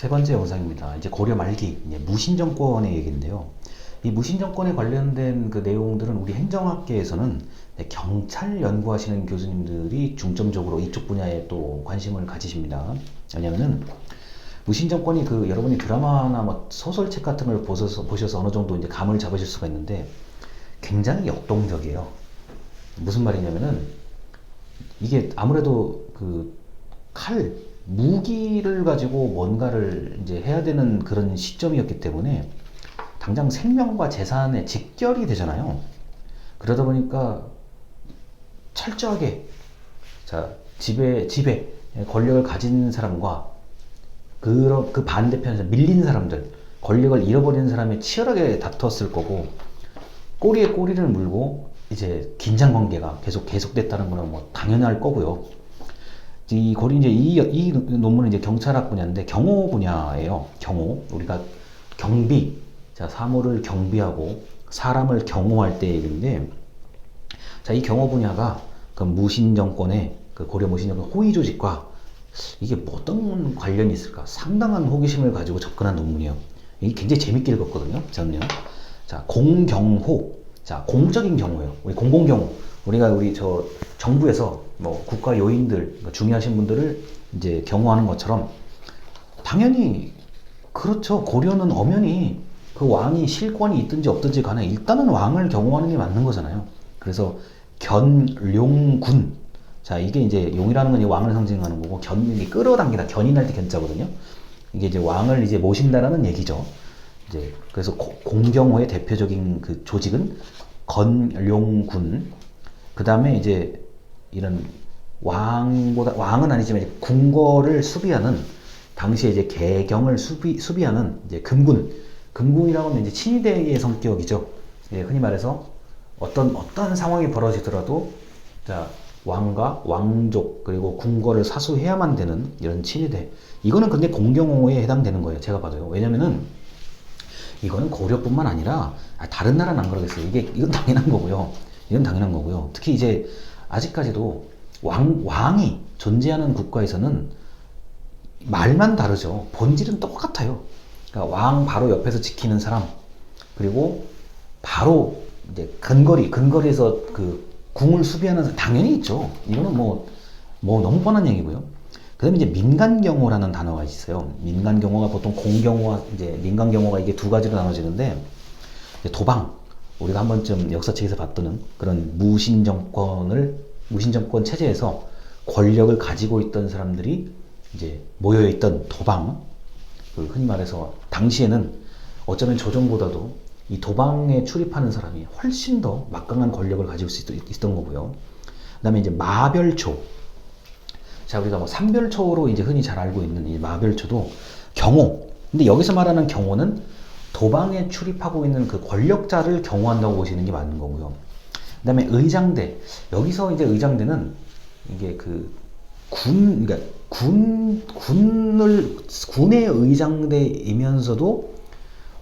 세 번째 영상입니다. 이제 고려 말기 무신정권의 얘기인데요. 이 무신정권에 관련된 그 내용들은 우리 행정학계에서는 경찰 연구하시는 교수님들이 중점적으로 이쪽 분야에 또 관심을 가지십니다. 왜냐면은 무신정권이 여러분이 드라마나 뭐 소설책 같은 걸 보셔서 어느 정도 이제 감을 잡으실 수가 있는데 굉장히 역동적이에요. 무슨 말이냐면은 이게 아무래도 무기를 가지고 뭔가를 이제 해야 되는 그런 시점이었기 때문에 당장 생명과 재산에 직결이 되잖아요. 그러다 보니까 철저하게 집에 권력을 가진 사람과 그 반대편에서 밀린 사람들, 권력을 잃어버리는 사람이 치열하게 다퉜을 거고, 꼬리에 꼬리를 물고 이제 긴장 관계가 계속됐다는 거는 뭐 당연할 거고요. 이 논문은 이제 경찰학 분야인데 경호 분야예요. 경호. 우리가 사물을 경비하고 사람을 경호할 때 얘기인데, 이 경호 분야가 무신정권의 고려 무신정권 호위 조직과 이게 어떤 관련이 있을까? 상당한 호기심을 가지고 접근한 논문이에요. 이게 굉장히 재밌게 읽었거든요. 저는요. 공경호. 공적인 경호예요. 우리 공공경호. 우리가 정부에서 뭐 국가 요인들, 중요하신 분들을 이제 경호하는 것처럼 당연히 그렇죠. 고려는 엄연히 그 왕이 실권이 있든지 없든지 간에 일단은 왕을 경호하는 게 맞는 거잖아요. 그래서 견룡군. 이게 이제 용이라는 건 왕을 상징하는 거고, 견이 끌어당기다, 견인할 때 견자거든요. 이게 이제 왕을 이제 모신다라는 얘기죠. 이제 그래서 공경호의 대표적인 그 조직은 건룡군. 그 다음에 이제 이런 왕은 아니지만 이제 궁궐을 수비하는, 당시에 이제 개경을 수비하는 이제 금군이라고 하면 이제 친위대의 성격이죠. 예, 흔히 말해서 어떤 상황이 벌어지더라도 왕과 왕족 그리고 궁궐을 사수해야만 되는 이런 친위대. 이거는 근데 공경호에 해당되는 거예요. 제가 봐도요. 왜냐면은 이거는 고려뿐만 아니라 다른 나라는 안 그러겠어요. 이건 당연한 거고요. 이건 당연한 거고요. 특히 이제 아직까지도 왕이 존재하는 국가에서는 말만 다르죠. 본질은 똑같아요. 그러니까 왕 바로 옆에서 지키는 사람, 그리고 바로 이제 근거리에서 궁을 수비하는 사람 당연히 있죠. 이거는 뭐 너무 뻔한 얘기고요. 그 다음에 이제 민간경호라는 단어가 있어요. 민간경호가 보통 공경호와 이제 민간경호가 이게 두 가지로 나눠지는데, 도방, 우리가 한 번쯤 역사책에서 봤던 그런 무신정권 체제에서 권력을 가지고 있던 사람들이 이제 모여있던 도방, 흔히 말해서 당시에는 어쩌면 조정보다도 이 도방에 출입하는 사람이 훨씬 더 막강한 권력을 가지고 있었던 거고요. 그 다음에 이제 마별초. 우리가 뭐 삼별초로 이제 흔히 잘 알고 있는 이 마별초도 경호. 근데 여기서 말하는 경호는 도방에 출입하고 있는 그 권력자를 경호한다고 보시는 게 맞는 거고요. 그 다음에 의장대. 여기서 이제 의장대는 이게 그러니까 군의 의장대이면서도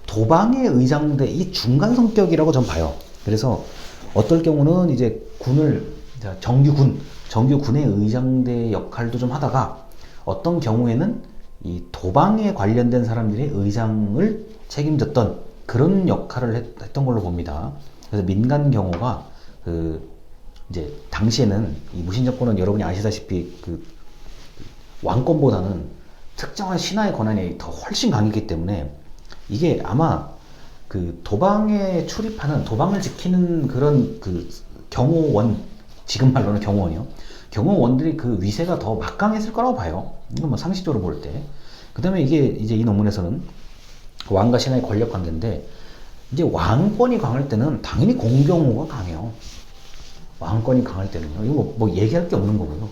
도방의 의장대, 이 중간 성격이라고 전 봐요. 그래서 어떨 경우는 이제 정규군의 의장대 역할도 좀 하다가, 어떤 경우에는 이 도방에 관련된 사람들이 의장을 책임졌던 그런 역할을 했던 걸로 봅니다. 그래서 민간 경호가 이제 당시에는 이 무신정권은 여러분이 아시다시피 왕권보다는 특정한 신하의 권한이 더 훨씬 강했기 때문에 이게 아마 도방에 출입하는, 도방을 지키는 그런 경호원, 지금 말로는 경호원이요. 경호원들이 위세가 더 막강했을 거라고 봐요. 이건 뭐 상식적으로 볼 때. 그 다음에 이게 이제 이 논문에서는 왕과 신하의 권력 관계인데, 이제 왕권이 강할 때는 당연히 공경호가 강해요. 왕권이 강할 때는요. 이거 뭐 얘기할 게 없는 거고요.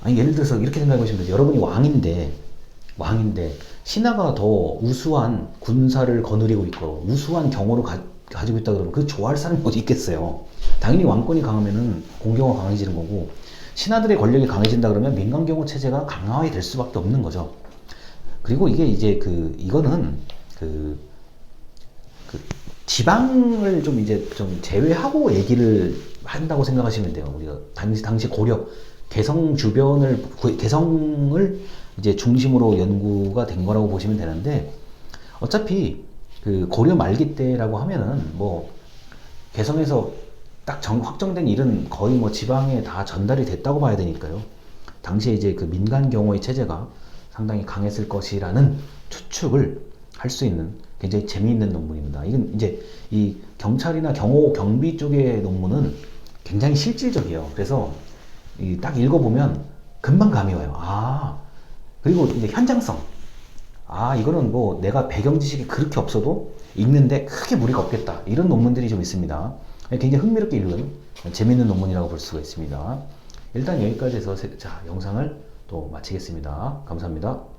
아니, 예를 들어서 이렇게 생각해 보시면 돼요. 여러분이 왕인데 신하가 더 우수한 군사를 거느리고 있고 우수한 경호를 가지고 있다 그러면 좋아할 사람이 어디 있겠어요. 당연히 왕권이 강하면은 공경호가 강해지는 거고, 신하들의 권력이 강해진다 그러면 민간경호 체제가 강화가 될 수밖에 없는 거죠. 그리고 이게 이제 이거는 지방을 좀 제외하고 얘기를 한다고 생각하시면 돼요. 우리가 당시 고려 개성을 이제 중심으로 연구가 된 거라고 보시면 되는데, 어차피 그 고려 말기 때라고 하면은 뭐 개성에서 딱 확정된 일은 거의 뭐 지방에 다 전달이 됐다고 봐야 되니까요. 당시에 이제 그 민간 경호의 체제가 상당히 강했을 것이라는 추측을 할 수 있는 굉장히 재미있는 논문입니다. 이건 이제 이 경찰이나 경호 경비 쪽의 논문은 굉장히 실질적이에요. 그래서 딱 읽어보면 금방 감이 와요. 아, 그리고 이제 현장성. 아, 이거는 뭐 내가 배경 지식이 그렇게 없어도 읽는데 크게 무리가 없겠다. 이런 논문들이 좀 있습니다. 굉장히 흥미롭게 읽은 재밌는 논문이라고 볼 수가 있습니다. 일단 여기까지 해서 자, 영상을 또 마치겠습니다. 감사합니다.